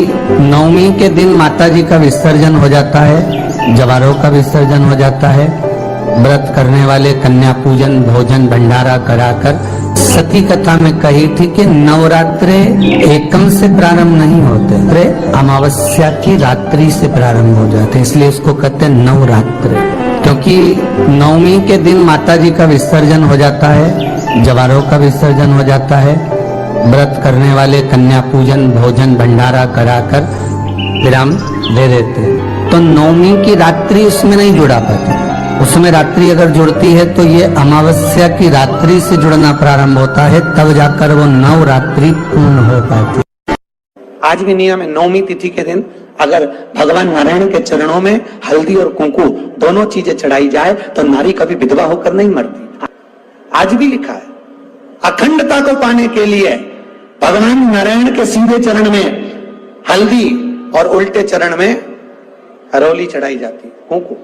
नवमी के दिन माताजी का विसर्जन हो जाता है, जवारों का विसर्जन हो जाता है। व्रत करने वाले कन्या पूजन, भोजन, भंडारा कराकर, सती कथा में कही थी कि नवरात्रे एकम से प्रारंभ नहीं होते, अमावस्या की रात्रि से प्रारंभ हो जाते, इसलिए उसको कहते हैं नवरात्रे। क्योंकि नवमी के दिन माताजी का विसर्जन हो जाता है, जवारों का विसर्जन हो जाता है। व्रत करने वाले कन्या पूजन, भोजन, भंडारा कराकर विराम दे देते हैं। तो नवमी की रात्रि उसमें नहीं जुड़ा पाती, उसमें रात्रि अगर जुड़ती है तो ये अमावस्या की रात्रि से जुड़ना प्रारंभ होता है, तब जाकर वो नवरात्रि पूर्ण हो पाती है। आज भी नियम है, नवमी तिथि के दिन अगर भगवान नारायण के चरणों में हल्दी और कुंकू दोनों चीजें चढ़ाई जाए तो नारी कभी विधवा होकर नहीं मरती। आज भी लिखा है, अखंडता को पाने के लिए भगवान नारायण के सीधे चरण में हल्दी और उल्टे चरण में हरोली चढ़ाई जाती, कुंकू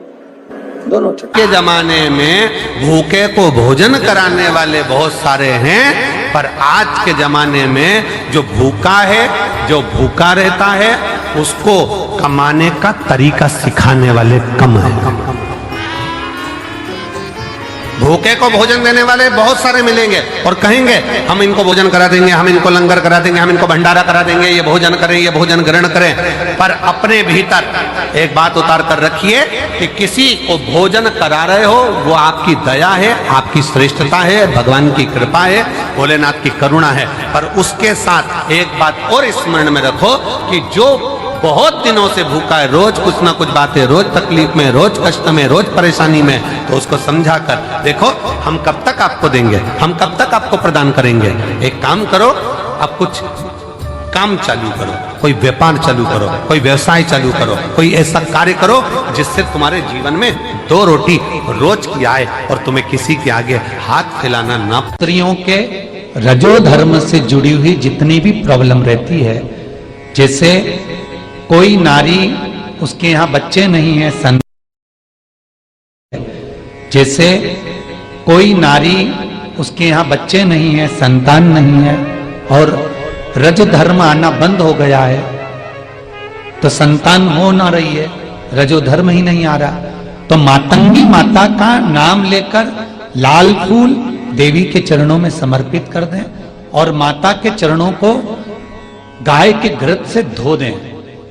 दोनों के जमाने में भूखे को भोजन कराने वाले बहुत सारे हैं, पर आज के जमाने में जो भूखा है, जो भूखा रहता है, उसको कमाने का तरीका सिखाने वाले कम है। भूखे को भोजन देने वाले बहुत सारे मिलेंगे और कहेंगे हम इनको भोजन करा देंगे, हम इनको लंगर करा देंगे, हम इनको भंडारा करा देंगे, ये भोजन करें, ये भोजन ग्रहण करें। पर अपने भीतर एक बात उतार कर रखिए कि किसी को भोजन करा रहे हो वो आपकी दया है, आपकी श्रेष्ठता है, भगवान की कृपा है, भोलेनाथ की करुणा है। पर उसके साथ एक बात और स्मरण में रखो कि जो बहुत दिनों से भूखा है, रोज कुछ ना कुछ बातें, रोज तकलीफ में, रोज कष्ट में, रोज परेशानी में, तो उसको समझा कर देखो हम कब तक आपको देंगे, हम कब तक आपको प्रदान करेंगे। एक काम करो, अब कुछ काम चालू करो, कोई व्यापार चालू करो, कोई व्यवसाय चालू करो, कोई ऐसा कार्य करो जिससे तुम्हारे जीवन में दो रोटी रोज की आए और तुम्हें किसी के आगे हाथ फैलाना ना। स्त्रियों के रजो धर्म से जुड़ी हुई जितनी भी प्रॉब्लम रहती है, जैसे कोई नारी उसके यहाँ बच्चे नहीं है, जैसे कोई नारी उसके यहाँ बच्चे नहीं है, संतान नहीं है और रज धर्म आना बंद हो गया है, तो संतान हो ना रही है, रजो धर्म ही नहीं आ रहा, तो मातंगी माता का नाम लेकर लाल फूल देवी के चरणों में समर्पित कर दें और माता के चरणों को गाय के घृत से धो दें,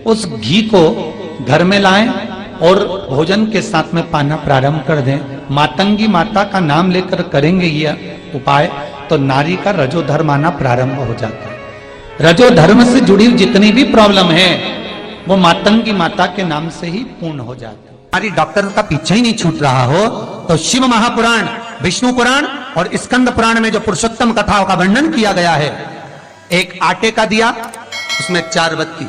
उस घी को घर में लाएं और भोजन के साथ में पाना प्रारंभ कर दें। मातंगी माता का नाम लेकर करेंगे यह उपाय तो नारी का रजो धर्म आना प्रारंभ हो जाता है। रजो धर्म से जुड़ी जितनी भी प्रॉब्लम है वो मातंगी माता के नाम से ही पूर्ण हो जाती है। हमारी डॉक्टर का पीछे ही नहीं छूट रहा हो तो शिव महापुराण, विष्णु पुराण और स्कंद पुराण में जो पुरुषोत्तम कथाओं का वर्णन किया गया है, एक आटे का दिया, उसमें 4 बत्ती,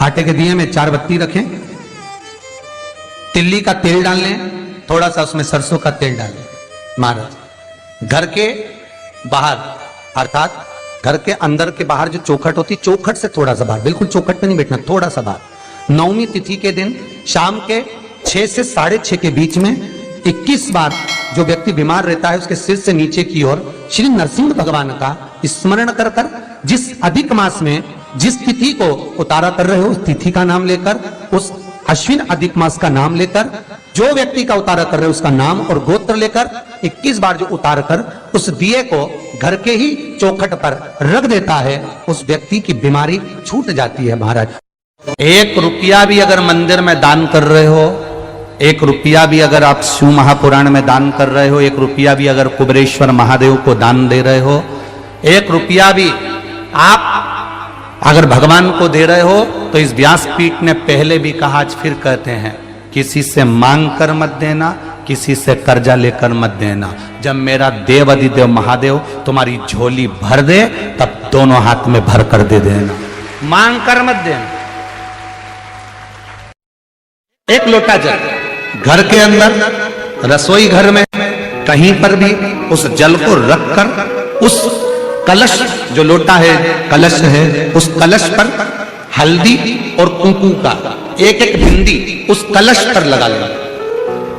आटे के दिए में 4 बत्ती रखें, तिल्ली का तेल डाल लें, थोड़ा सा उसमें सरसों का तेल डालें। महाराज घर के बाहर अर्थात घर के अंदर के बाहर जो चौखट होती, चौखट से थोड़ा सा बाहर, बिल्कुल चौखट पे नहीं बैठना, थोड़ा सा बाहर, नवमी तिथि के दिन शाम के 6 से 6:30 के बीच में 21 बार जो व्यक्ति बीमार रहता है उसके सिर से नीचे की ओर श्री नरसिंह भगवान का स्मरण कर कर, जिस अधिक मास में जिस तिथि को उतारा कर रहे हो उस तिथि का नाम लेकर, उस अश्विन अधिक मास का नाम लेकर, जो व्यक्ति का उतारा कर रहे हो उसका नाम और गोत्र लेकर 21 बार जो उतार कर उस दिए को घर के ही चौखट पर रख देता है, उस व्यक्ति की बीमारी छूट जाती है। महाराज 1 रुपया भी अगर मंदिर में दान कर रहे हो, 1 रुपया भी अगर आप शिव महापुराण में दान कर रहे हो, 1 रुपया भी अगर कुबेरेश्वर महादेव को दान दे रहे हो, 1 रुपया भी आप अगर भगवान को दे रहे हो, तो इस व्यासपीठ ने पहले भी कहा, आज फिर कहते हैं, किसी से मांग कर मत देना, किसी से कर्जा लेकर मत देना। जब मेरा देव अधिदेव महादेव तुम्हारी झोली भर दे तब दोनों हाथ में भर कर दे देना, मांग कर मत देना। 1 लोटा जल घर के अंदर, रसोई घर में, कहीं पर भी उस जल को रखकर उस कलश जो लोटा है, कलश है, उस कलश पर हल्दी और कुंकू का 1-1 बिंदी उस कलश पर लगा लेना।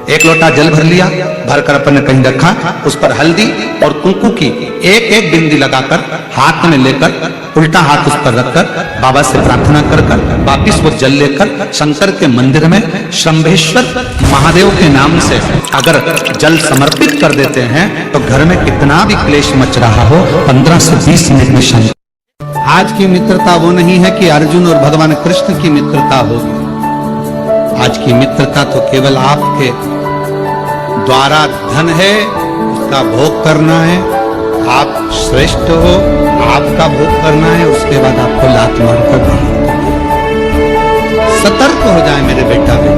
एक लोटा जल भर लिया, भरकर अपन ने कहीं रखा, उस पर हल्दी और कुंकू की एक एक बिंदी लगाकर हाथ में लेकर उल्टा हाथ उस पर रखकर बाबा से प्रार्थना कर वापिस वो जल लेकर शंकर के मंदिर में शंभेश्वर महादेव के नाम से अगर जल समर्पित कर देते हैं तो घर में कितना भी क्लेश मच रहा हो 15 से 20 मिनट में शांति। आज की मित्रता वो नहीं है कि अर्जुन और भगवान कृष्ण की मित्रता होगी। आज की मित्रता तो केवल आपके द्वारा धन है, उसका भोग करना है, आप श्रेष्ठ हो, आपका भोग करना है, उसके बाद आपको लात मारकर बाहर। सतर्क हो जाए मेरे बेटा में,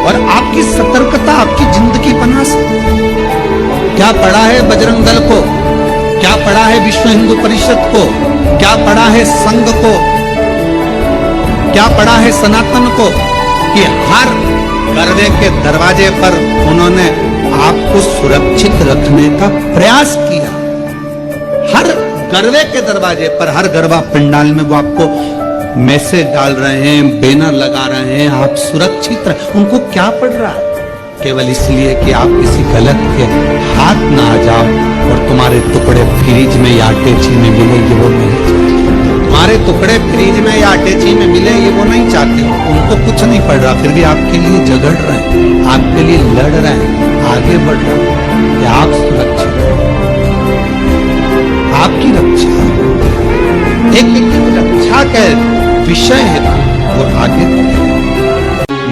और आपकी सतर्कता आपकी जिंदगी बना सकती। क्या पड़ा है बजरंग दल को, क्या पड़ा है विश्व हिंदू परिषद को, क्या पड़ा है संघ को, क्या पड़ा है सनातन को कि हर गर्वे के दरवाजे पर उन्होंने आपको सुरक्षित रखने का प्रयास किया। हर गर्वे के दरवाजे पर, हर गरबा पंडाल में वो आपको मैसेज डाल रहे हैं, बैनर लगा रहे हैं, आप सुरक्षित रहे। उनको क्या पड़ रहा है? केवल इसलिए कि आप किसी गलत के हाथ ना आ जाओ और तुम्हारे टुकड़े फ्रिज में या अटैची में मिले, ये वो नहीं चाहते। तुम्हारे टुकड़े फ्रिज में या अटैची में मिले, ये वो नहीं चाहते। उनको कुछ नहीं पड़ रहा, फिर भी आपके लिए झगड़ रहे हैं, आपके लिए लड़ रहे हैं, आगे बढ़ रहे हैं कि आप सुरक्षित हो। आपकी रक्षा एक रक्षा का विषय है, वो आगे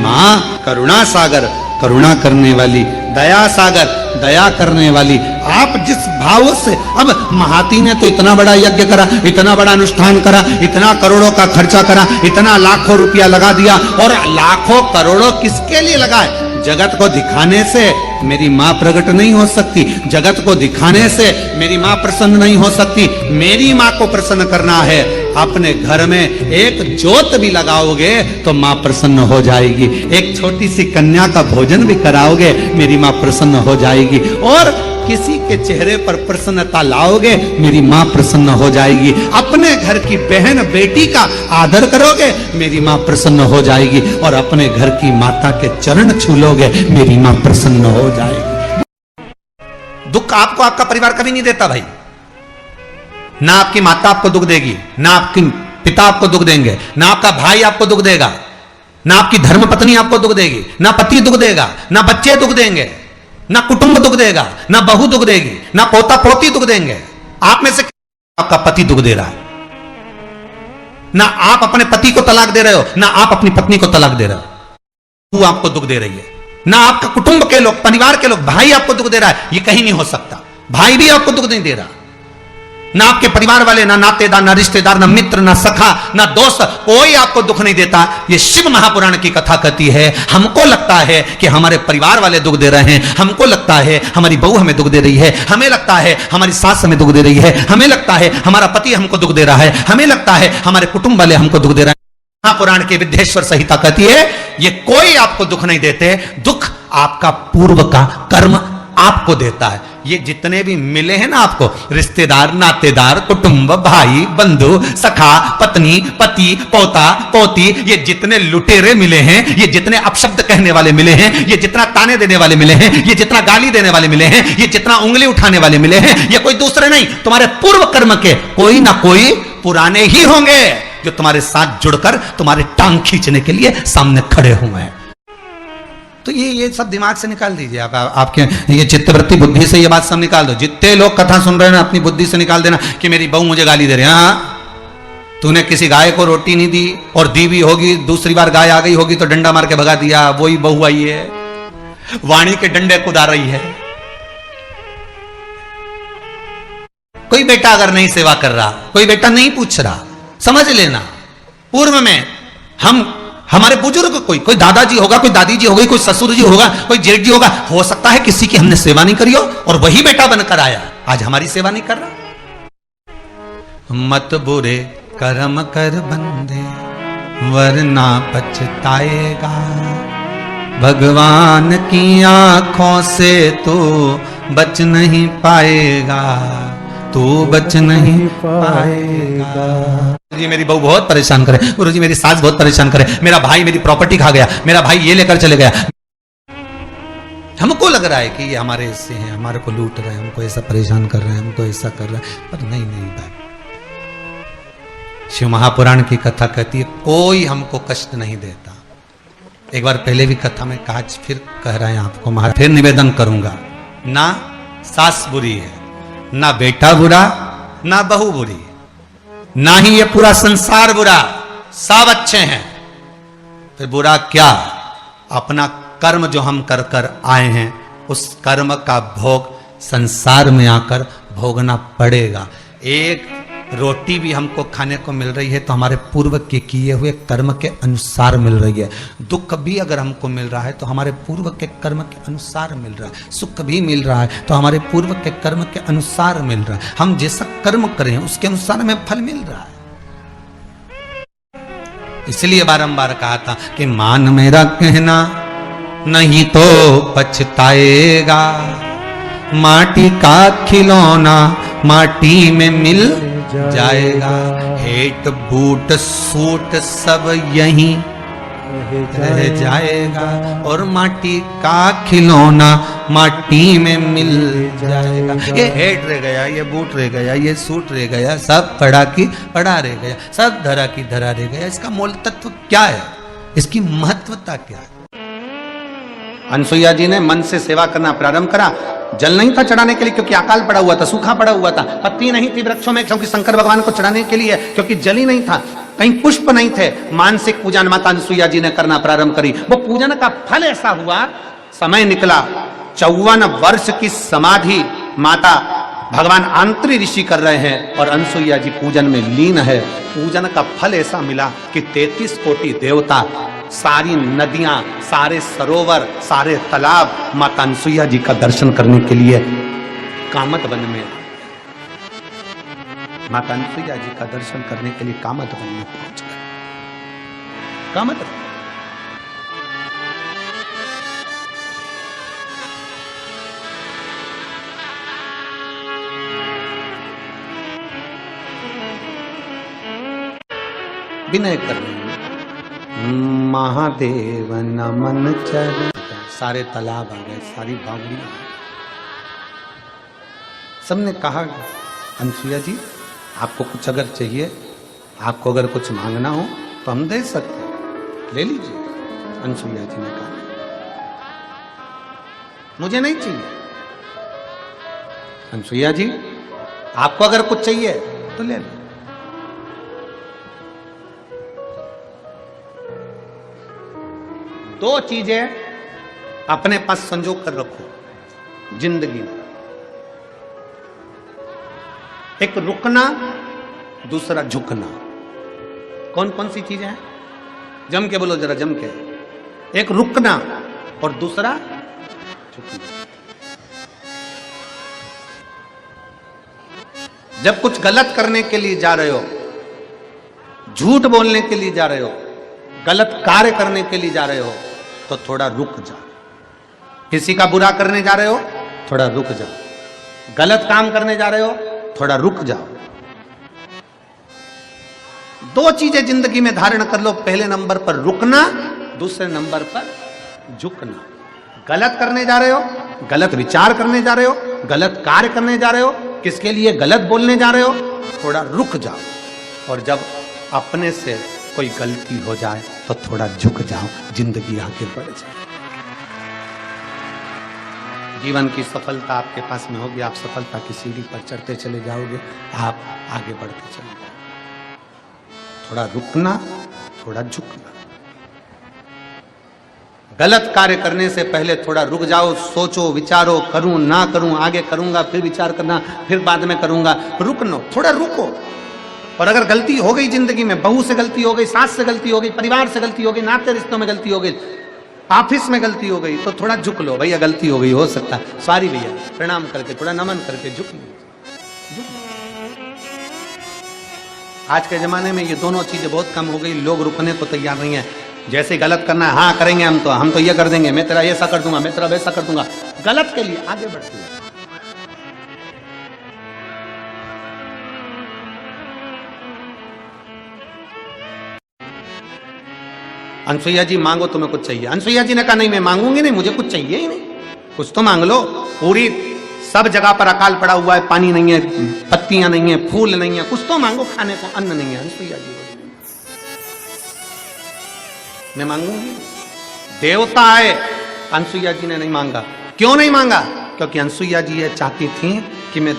मां करुणा सागर, करुणा करने वाली, दया सागर, दया करने वाली। आप जिस भाव से, अब महाती ने तो इतना बड़ा यज्ञ करा, इतना बड़ा अनुष्ठान करा, इतना करोड़ों का खर्चा करा, इतना लाखों रुपया लगा दिया, और लाखों करोड़ों किसके लिए लगाए? जगत को दिखाने से मेरी मां प्रकट नहीं हो सकती, जगत को दिखाने से मेरी मां प्रसन्न नहीं हो सकती। मेरी मां को प्रसन्न करना है, अपने घर में एक ज्योत भी लगाओगे तो मां प्रसन्न हो जाएगी। एक छोटी सी कन्या का भोजन भी कराओगे, मेरी मां प्रसन्न हो जाएगी। और किसी के चेहरे पर प्रसन्नता लाओगे, मेरी मां प्रसन्न हो जाएगी। अपने घर की बहन बेटी का आदर करोगे, मेरी मां प्रसन्न हो जाएगी। और अपने घर की माता के चरण छू लोगे, मेरी मां प्रसन्न हो जाएगी। दुख आपको आपका परिवार कभी नहीं देता भाई। ना आपकी माता आपको दुख देगी, ना आपकी पिता आपको दुख देंगे, ना आपका भाई आपको दुख देगा, ना आपकी धर्म पत्नी आपको दुख देगी, ना पति दुख देगा, ना बच्चे दुख देंगे, ना कुटुंब दुख देगा, ना बहू दुख देगी, ना पोता पोती दुख देंगे। आप में से आपका पति दुख दे रहा है, ना आप अपने पति को तलाक दे रहे हो, ना आप अपनी पत्नी को तलाक दे रहे हो, वो आपको दुख दे रही है। ना आपका कुटुंब के लोग, परिवार के लोग, भाई आपको दुख दे रहा है, ये कहीं नहीं हो सकता। भाई भी आपको दुख नहीं दे रहा, ना आपके परिवार वाले, ना नातेदार, ना रिश्तेदार, ना मित्र, ना सखा, ना दोस्त, कोई आपको दुख नहीं देता। ये शिव महापुराण की कथा कहती है। हमको लगता है कि हमारे परिवार वाले दुख दे रहे हैं, हमको लगता है हमारी बहू हमें दुख दे रही है, हमें लगता है हमारी सास हमें दुख दे रही है, हमें लगता है हमारा पति हमको दुख दे रहा है, हमें लगता है हमारे कुटुंब वाले हमको दुख दे रहे हैं। महापुराण की विद्येश्वर संहिता कहती है ये कोई आपको दुख नहीं देते, दुख आपका पूर्व का कर्म आपको देता है। ये जितने भी मिले हैं ना आपको, रिश्तेदार, नातेदार, कुटुंब, भाई, बंधु, सखा, पत्नी, पति, पोता, पोती, ये जितने लुटेरे मिले हैं, ये जितने अपशब्द कहने वाले मिले हैं, ये जितना ताने देने वाले मिले हैं, ये जितना गाली देने वाले मिले हैं, ये जितना उंगली उठाने वाले मिले हैं, ये कोई दूसरे नहीं, तुम्हारे पूर्व कर्म के कोई ना कोई पुराने ही होंगे जो तुम्हारे साथ जुड़कर तुम्हारे टांग खींचने के लिए सामने खड़े हुए हैं। तो ये सब दिमाग से निकाल दीजिए आप, आपके ये चित्तवृत्ति बुद्धि से ये बात सब निकाल दो। जितने लोग कथा सुन रहे हैं ना, अपनी बुद्धि से निकाल देना कि मेरी बहू मुझे गाली दे रही है। हाँ, तूने किसी गाय को रोटी नहीं दी, और दी भी होगी, दूसरी बार गाय आ गई होगी तो डंडा मार के भगा दिया, वही बहू आई है, वाणी के डंडे कुदा रही है। कोई बेटा अगर नहीं सेवा कर रहा, कोई बेटा नहीं पूछ रहा, समझ लेना पूर्व में हमारे बुजुर्ग, कोई दादाजी होगा, कोई दादी जी होगी, कोई ससुर जी होगा, कोई जेठ जी होगा, हो सकता है किसी की हमने सेवा नहीं करी हो और वही बेटा बनकर आया, आज हमारी सेवा नहीं कर रहा। मत बुरे कर्म कर बंदे वरना पछताएगा, भगवान की आंखों से तो बच नहीं पाएगा, तू बच नहीं पाएगा। जी मेरी बहू बहुत परेशान करे, गुरुजी मेरी सास बहुत परेशान करे, मेरा भाई मेरी प्रॉपर्टी खा गया, मेरा भाई ये लेकर चले गया। हमको लग रहा है कि ये हमारे हिस्से हैं, हमारे को लूट रहे हैं, हमको ऐसा परेशान कर रहे हैं, हमको ऐसा कर रहे हैं, पर नहीं भाई। शिव महापुराण की कथा कहती है कोई हमको कष्ट नहीं देता। एक बार पहले भी कथा में कहा, फिर कह रहे हैं आपको महाराज, फिर निवेदन करूंगा, ना सास बुरी है, ना बेटा बुरा, ना बहू बुरी, ना ही ये पूरा संसार बुरा, सब अच्छे हैं। फिर बुरा क्या? अपना कर्म जो हम कर कर आए हैं, उस कर्म का भोग संसार में आकर भोगना पड़ेगा। एक रोटी भी हमको खाने को मिल रही है तो हमारे पूर्व के किए हुए कर्म के अनुसार मिल रही है। दुख भी अगर हमको मिल रहा है तो हमारे पूर्व के कर्म के अनुसार मिल रहा है। सुख भी मिल रहा है तो हमारे पूर्व के कर्म के अनुसार मिल रहा है। हम जैसा कर्म करें उसके अनुसार हमें फल मिल रहा है। इसलिए बारंबार कहा था कि मान मेरा कहना नहीं तो पछताएगा, माटी का खिलौना माटी में मिल जाएगा, हेट बूट सूट सब यहीं रह जाएगा, और माटी का खिलौना माटी में मिल जाएगा। ये हेट रह गया, ये बूट रह गया, ये सूट रह गया, सब पड़ा की पड़ा रह गया, सब धरा की धरा रह गया। इसका मूल तत्व क्या है? इसकी महत्वता क्या है? अनसुईया जी ने मन से सेवा करना प्रारंभ करा। जल नहीं था चढ़ाने के लिए क्योंकि अकाल पड़ा हुआ था, सूखा पड़ा हुआ था, पत्ती नहीं थी वृक्षों में क्योंकि शंकर भगवान को चढ़ाने के लिए, क्योंकि जल ही नहीं था, कहीं पुष्प नहीं थे। मानसिक पूजन माता अनसुईया जी ने करना प्रारंभ करी। वो पूजन का फल ऐसा हुआ, समय निकला 54 वर्ष की समाधि माता भगवान आंतरी ऋषि कर रहे हैं और अनसुईया जी पूजन में लीन है। पूजन का फल ऐसा मिला कि 33 कोटि देवता, सारी नदियां, सारे सरोवर, सारे तालाब माता अनसुईया जी का दर्शन करने के लिए कामत वन में, माता अनसुईया जी का दर्शन करने के लिए कामत वन में पहुंच गए। कामत वन विनय करने महादेव नमन चरण, सारे तालाब आ गए, सारी बावड़ियां। सबने कहा अनसुईया जी आपको कुछ अगर चाहिए, आपको अगर कुछ मांगना हो तो हम दे सकते हैं, ले लीजिए। अनसुईया जी ने कहा मुझे नहीं चाहिए। अनसुईया जी आपको अगर कुछ चाहिए तो ले लो। दो चीजें अपने पास संजो कर रखो जिंदगी में, एक रुकना, दूसरा झुकना। कौन कौन सी चीजें हैं? जम के बोलो जरा, जम के। एक रुकना और दूसरा झुकना। जब कुछ गलत करने के लिए जा रहे हो, झूठ बोलने के लिए जा रहे हो, गलत कार्य करने के लिए जा रहे हो, तो थोड़ा रुक जाओ। किसी का बुरा करने जा रहे हो, थोड़ा रुक जाओ। गलत काम करने जा रहे हो, थोड़ा रुक जाओ। दो चीजें जिंदगी में धारण कर लो, पहले नंबर पर रुकना, दूसरे नंबर पर झुकना। गलत करने जा रहे हो, गलत विचार करने जा रहे हो, गलत कार्य करने जा रहे हो, किसके लिए गलत बोलने जा रहे हो, थोड़ा रुक जाओ। और जब अपने से कोई गलती हो जाए तो थोड़ा झुक जाओ, जिंदगी आगे बढ़ जाए। जीवन की सफलता आपके पास में होगी, आप सफलता की सीढ़ी पर चढ़ते चले जाओगे, आप आगे बढ़ते चले जाओगे। थोड़ा रुकना, थोड़ा झुकना। गलत कार्य करने से पहले थोड़ा रुक जाओ, सोचो, विचारो, करूं ना करूं, आगे करूंगा, फिर विचार करना, फिर बाद में करूंगा। रुकनो, थोड़ा रुको। और अगर गलती हो गई जिंदगी में, बहू से गलती हो गई, सास से गलती हो गई, परिवार से गलती हो गई, नाते रिश्तों में गलती हो गई, ऑफिस में गलती हो गई, तो थोड़ा झुक लो। भैया गलती हो गई, हो सकता है, सॉरी भैया, प्रणाम करके, थोड़ा नमन करके झुक लो। आज के जमाने में ये दोनों चीजें बहुत कम हो गई, लोग रुकने को तैयार नहीं है। जैसे गलत करना है, हाँ करेंगे हम तो ये कर देंगे, मैं तेरा ऐसा कर दूंगा, मैं तेरा वैसा कर दूंगा। गलत के लिए आगे बढ़ते हैं। अनसुईया जी मांगो तुम्हें कुछ चाहिए। अनसुईया जी ने कहा नहीं मैं मांगूंगी नहीं, मुझे कुछ चाहिए ही नहीं। कुछ तो मांग लो। पूरी सब जगह पर अकाल पड़ा हुआ है, पानी नहीं है, पत्तियां नहीं है, फूल नहीं है, कुछ तो मांगो खाने को, अन्न नहीं है। अनसुईया जी बोली मैं मांगूंगी। देवता आए, अनसुईया जी ने नहीं मांगा। क्यों नहीं मांगा? क्योंकि अनसुईया जी ये चाहती थी कि मैं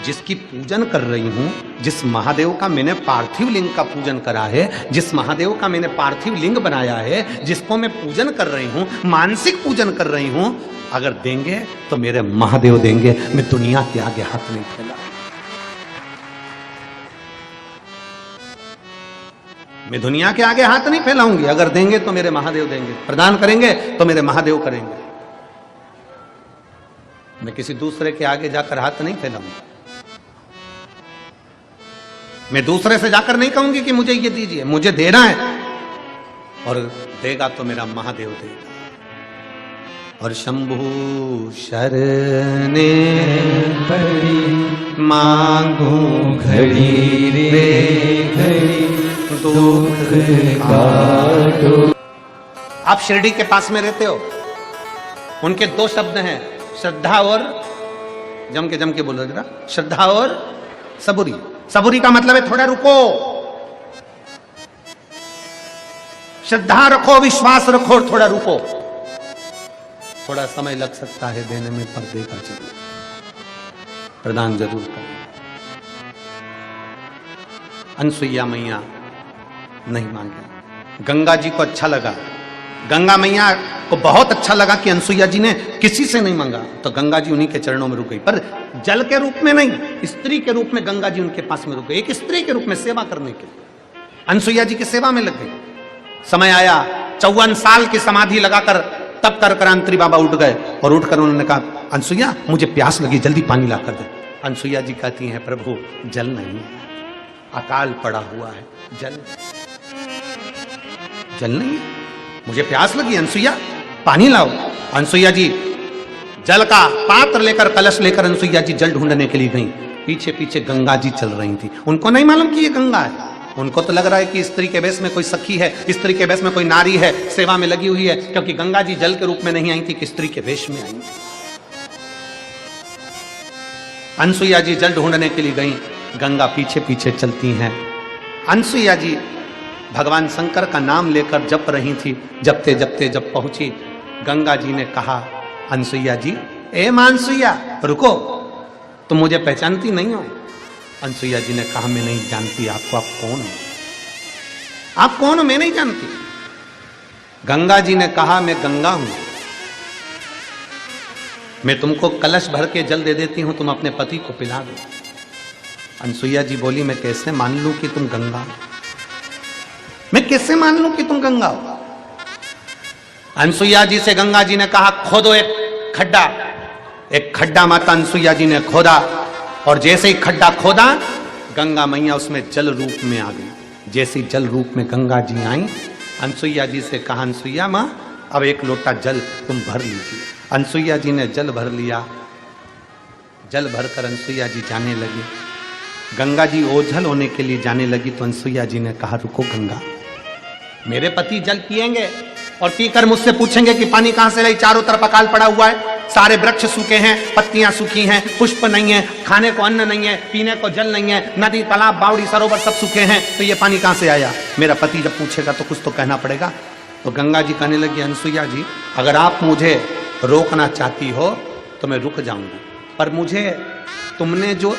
जिसकी पूजन कर रही हूं, जिस महादेव का मैंने पार्थिव लिंग का पूजन करा है, जिस महादेव का मैंने पार्थिव लिंग बनाया है, जिसको मैं पूजन कर रही हूं, मानसिक पूजन कर रही हूं, अगर देंगे तो मेरे महादेव देंगे। मैं दुनिया के आगे हाथ नहीं फैला, मैं दुनिया के आगे हाथ नहीं फैलाऊंगी। अगर देंगे तो मेरे महादेव देंगे, प्रदान करेंगे तो मेरे महादेव करेंगे। मैं किसी दूसरे के आगे जाकर हाथ नहीं फैलाऊंगा। मैं दूसरे से जाकर नहीं कहूंगी कि मुझे ये दीजिए, मुझे देना है, और देगा तो मेरा महादेव देगा। और शंभु शरणे पड़ी मांगू घड़ी रे घड़ी दुख काटो। आप शिरडी के पास में रहते हो, उनके दो शब्द हैं, श्रद्धा और जम के बोलो जरा, श्रद्धा और सबूरी। सबूरी का मतलब है थोड़ा रुको, श्रद्धा रखो, विश्वास रखो और थोड़ा रुको। थोड़ा समय लग सकता है देने में, पर देगा जरूर, प्रदान जरूर करें। अनसुईया मैया नहीं मांगे। गंगा जी को अच्छा लगा, गंगा मैया को बहुत अच्छा लगा कि अनसुईया जी ने किसी से नहीं मांगा, तो गंगा जी उन्हीं के चरणों में रुक गई। पर जल के रूप में नहीं, स्त्री के रूप में गंगा जी उनके पास में रुक गई, एक स्त्री के रूप में सेवा करने के लिए अनसुईया जी की सेवा में लग गई। समय आया, 54 साल की समाधि लगाकर तब कर अंतरी बाबा उठ गए, और उठकर उन्होंने कहा अनसुईया मुझे प्यास लगी, जल्दी पानी ला कर दे। अनसुईया जी कहती हैं प्रभु जल नहीं है, अकाल पड़ा हुआ है, जल नहीं है, मुझे प्यास लगी, अनसुईया पानी लाओ। अनसुईया जी जल का पात्र लेकर, कलश लेकर अनसुईया जी जल ढूंढने के लिए गई। पीछे पीछे गंगा जी चल रही थी। उनको नहीं मालूम कि ये गंगा है, उनको तो लग रहा है कि स्त्री के वेश में कोई सखी है, स्त्री के वेश में कोई नारी है, सेवा में लगी हुई है, क्योंकि गंगा जी जल के रूप में नहीं आई थी कि स्त्री के वेश में आई थी। अनसुईया जी जल ढूंढने के लिए गई, गंगा पीछे पीछे चलती हैं। अनसुईया जी भगवान शंकर का नाम लेकर जप रही थी। जपते जपते जब पहुंची, गंगा जी ने कहा अनसुईया जी, ए मानसुईया रुको, तुम मुझे पहचानती नहीं हो? अनसुईया जी ने कहा मैं नहीं जानती आपको, आप कौन हो? आप कौन हो? मैं नहीं जानती। गंगा जी ने कहा मैं गंगा हूं, मैं तुमको कलश भर के जल दे देती हूं, तुम अपने पति को पिला दो। अनसुईया जी बोली मैं कैसे मान लूं कि तुम गंगा हो? मैं कैसे मान लूं कि तुम गंगा हो? अनसुईया जी से गंगा जी ने कहा खोदो एक खड्डा। एक खड्डा माता अनसुईया जी ने खोदा, और जैसे ही खड्डा खोदा, गंगा मैया उसमें जल रूप में आ गई। जैसे जल रूप में गंगा जी आई, अनसुईया जी से कहा अनसुईया मां अब एक लोटा जल तुम भर लीजिए। अनसुईया जी ने जल भर लिया। जल भरकर अनसुईया जी जाने लगी। गंगा जी ओझल होने के लिए जाने लगी, तो अनसुईया जी ने कहा रुको गंगा, मेरे पति जल पिएंगे और पीकर मुझसे पूछेंगे कि पानी कहां से लाई? चारों तरफ अकाल पड़ा हुआ है, सारे वृक्ष सूखे हैं, पत्तियां सूखी हैं, पुष्प नहीं है, खाने को अन्न नहीं है, पीने को जल नहीं है, नदी तालाब बावड़ी सरोवर सब सूखे हैं, तो ये पानी कहां से आया? मेरा पति जब पूछेगा तो कुछ तो कहना पड़ेगा। तो गंगा जी कहने लगी अनसुईया जी अगर आप मुझे रोकना चाहती हो तो मैं रुक जाऊंगी, पर मुझे तुमने जो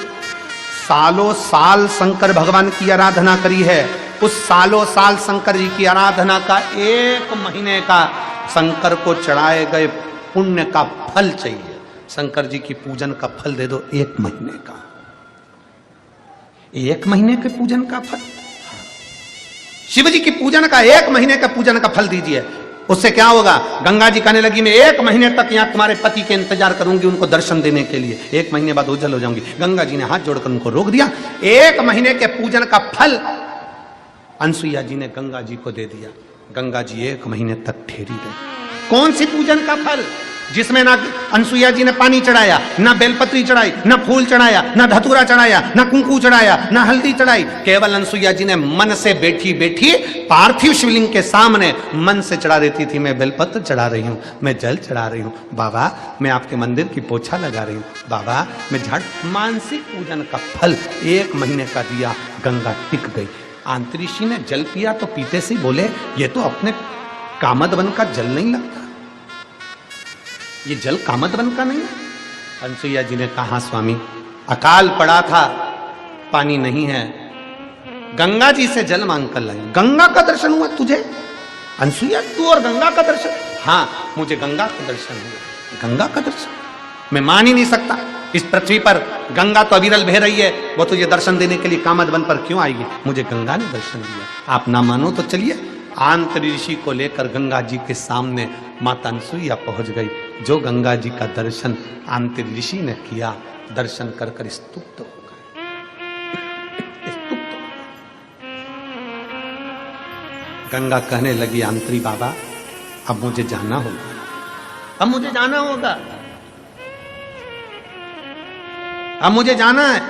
सालों साल शंकर भगवान की आराधना करी है, उस सालों साल शंकर जी की आराधना का 1 महीने का शंकर को चढ़ाए गए पुण्य का फल चाहिए। शंकर जी की पूजन का फल दे दो 1 महीने का। 1 महीने के पूजन का फल? शिव जी की पूजन का 1 महीने का पूजन का फल दीजिए। उससे क्या होगा? गंगा जी कहने लगी मैं 1 महीने तक यहाँ तुम्हारे पति के इंतजार करूंगी, उनको दर्शन देने के लिए। 1 महीने बाद ओझल हो जाऊंगी। गंगा जी ने हाथ जोड़कर उनको रोक दिया। 1 महीने के पूजन का फल अनसुईया जी ने गंगा जी को दे दिया। गंगा जी 1 महीने तक ठहरी रही। कौन सी पूजन का फल? जिसमें ना अनसुईया जी ने पानी चढ़ाया, ना बेलपत्री चढ़ाई, ना फूल चढ़ाया, ना धतूरा चढ़ाया, ना कुंकू चढ़ाया, ना हल्दी चढ़ाई। केवल अनसुईया जी ने मन से बैठी बैठी पार्थिव शिवलिंग के सामने मन से चढ़ा देती थी, मैं बेलपत्र चढ़ा रही हूं, मैं जल चढ़ा रही हूं, बाबा मैं आपके मंदिर की पोछा लगा रही हूं, बाबा मैं झाड़। मानसिक पूजन का फल 1 महीने का दिया, गंगा टिक गई। आंतरिषि ने जल पिया तो पीते से बोले ये तो अपने कामद वन का जल नहीं लगता, ये जल कामद वन का नहीं है। अनसुईया जी ने कहा स्वामी अकाल पड़ा था, पानी नहीं है, गंगा जी से जल मांग कर लाई। गंगा का दर्शन हुआ तुझे? अनसुईया तू और गंगा का दर्शन? हाँ मुझे गंगा का दर्शन हुआ। गंगा का दर्शन मैं मान ही नहीं सकता, इस पृथ्वी पर गंगा तो अविरल बह रही है, वो तुझे दर्शन देने के लिए कामद वन पर क्यों आएगी? मुझे गंगा ने दर्शन दिया। आप ना मानो तो चलिए, आंतरिषि को लेकर गंगा जी के सामने माता अनसुईया पहुंच गई। जो गंगा जी का दर्शन आंतरिषि ने किया, दर्शन कर कर स्तुप्त हो गए, स्तुप्त हो गए। गंगा कहने लगी आंतरी बाबा अब मुझे जाना होगा, अब मुझे जाना होगा, अब मुझे जाना है।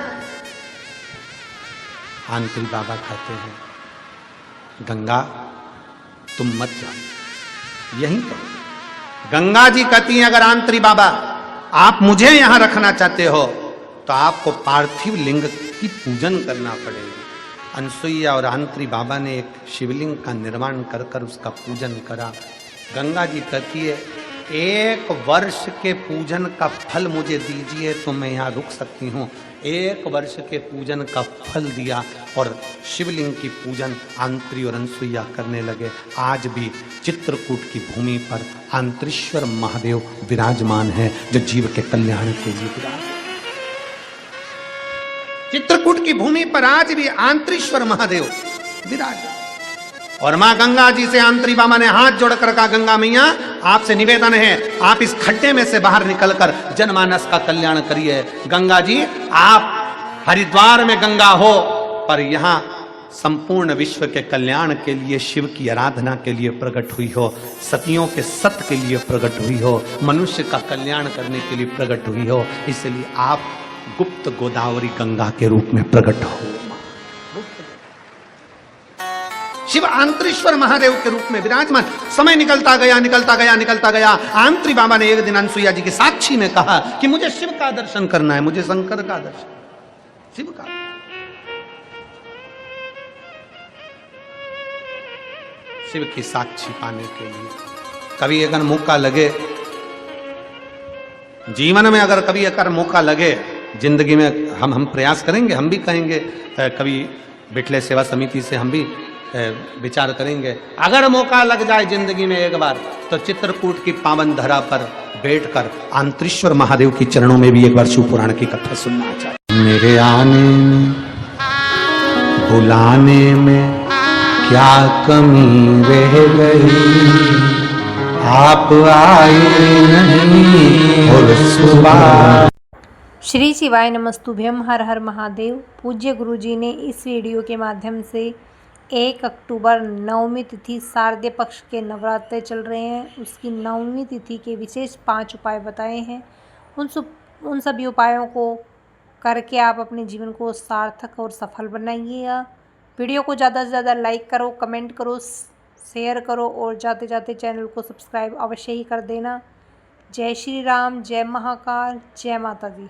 आंतरी बाबा कहते हैं गंगा तुम मत जाओ, यहीं करो। गंगा जी कहती हैं अगर आंतरी बाबा आप मुझे यहां रखना चाहते हो तो आपको पार्थिव लिंग की पूजन करना पड़ेगा। अनसुईया और आंतरी बाबा ने एक शिवलिंग का निर्माण कर कर उसका पूजन करा। गंगा जी कहती है 1 वर्ष के पूजन का फल मुझे दीजिए तो मैं यहाँ रुक सकती हूँ। 1 वर्ष के पूजन का फल दिया और शिवलिंग की पूजन आंतरी और अनसुईया करने लगे। आज भी चित्रकूट की भूमि पर आंतरीश्वर महादेव विराजमान है जो जीव के कल्याण के लिए विराज। चित्रकूट की भूमि पर आज भी आंतरीश्वर महादेव विराज। और मां गंगा जी से आंतरी बाबा ने हाथ जोड़कर कहा गंगा मैया आपसे निवेदन है आप इस खड्डे में से बाहर निकलकर जनमानस का कल्याण करिए। गंगा जी आप हरिद्वार में गंगा हो पर यहां संपूर्ण विश्व के कल्याण के लिए शिव की आराधना के लिए प्रकट हुई हो, सतियों के सत्य के लिए प्रकट हुई हो, मनुष्य का कल्याण करने के लिए प्रकट हुई हो, इसलिए आप गुप्त गोदावरी गंगा के रूप में प्रकट हो। शिव आंतरीश्वर महादेव के रूप में विराजमान। समय निकलता गया निकलता गया निकलता गया। आंतरी बाबा ने एक दिन अनसुईया जी की साक्षी में कहा कि मुझे शिव का दर्शन करना है, मुझे शंकर का दर्शन, शिव का। शिव की साक्षी पाने के लिए कभी अगर मौका लगे जीवन में, अगर कभी अगर मौका लगे जिंदगी में, हम प्रयास करेंगे, हम भी कहेंगे, कभी बिटले सेवा समिति से हम भी विचार करेंगे, अगर मौका लग जाए जिंदगी में एक बार तो चित्रकूट की पावन धरा पर बैठकर आंतरीश्वर महादेव के चरणों में भी एक बार शिव पुराण की कथा सुनना चाहिए। मेरे आने में बुलाने में क्या कमी रह गई, आप आए नहीं और सुबह। श्री शिवाय नमस्तुभ्यम, हर हर महादेव। पूज्य गुरुजी ने इस वीडियो के माध्यम से 1 अक्टूबर नवमी तिथि शारदीय पक्ष के नवरात्रे चल रहे हैं, उसकी नवमी तिथि के विशेष 5 उपाय बताए हैं। उन सभी उपायों को करके आप अपने जीवन को सार्थक और सफल बनाइएगा। वीडियो को ज़्यादा से ज़्यादा लाइक करो, कमेंट करो, शेयर करो और जाते जाते चैनल को सब्सक्राइब अवश्य ही कर देना। जय श्री राम, जय महाकाल, जय माता दी।